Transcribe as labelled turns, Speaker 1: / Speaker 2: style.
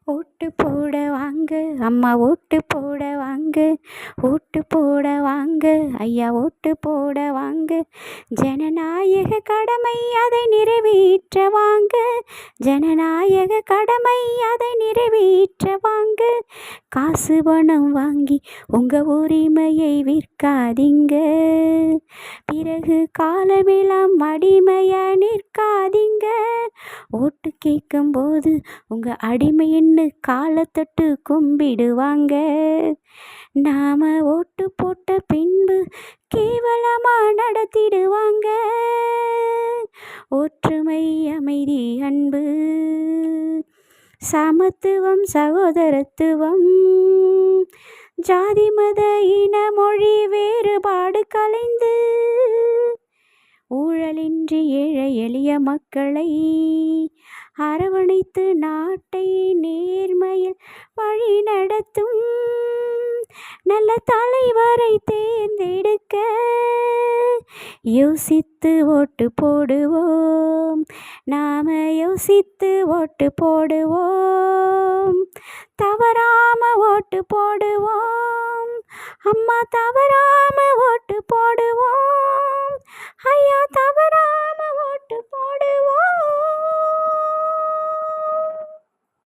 Speaker 1: ஓட்டு போட வாங்க அம்மா, ஓட்டு போட வாங்க, ஓட்டு போட வாங்க ஐயா, ஓட்டு போட வாங்க. ஜனநாயக கடமை அதை நிறைவேற்ற வாங்க, ஜனநாயக கடமை அதை நிறைவேற்ற வாங்க. காசு பணம் வாங்கி உங்கள் உரிமையை விற்காதீங்க, பிறகு காலமெல்லாம் அடிமையா நிற்காதீங்க. ஓட்டு கேட்கும்போது உங்கள் அடிமைன்னு காலத்தொட்டு கும்பிடுவாங்க. நாம ஓட்டு போட்ட பின்பு கேவலமாக நடத்திடுவாங்க. ஒற்றுமை, அமைதி, அன்பு, சமத்துவம், சகோதரத்துவம், ஜாதி மத இன மொழி வேறுபாடு கலைந்து ஊழலின்றி ஏழை எளிய மக்களை அரவணைத்து நாட்டை நேர்மையில் வழி நடத்தும் நல்ல தலைவரை தேர்ந்தெடுக்க யோசித்து ஓட்டு போடுவோம், நாம யோசித்து ஓட்டு போடுவோம். தவறாம ஓட்டு போடுவோம் அம்மா, தவறாம ஓட்டு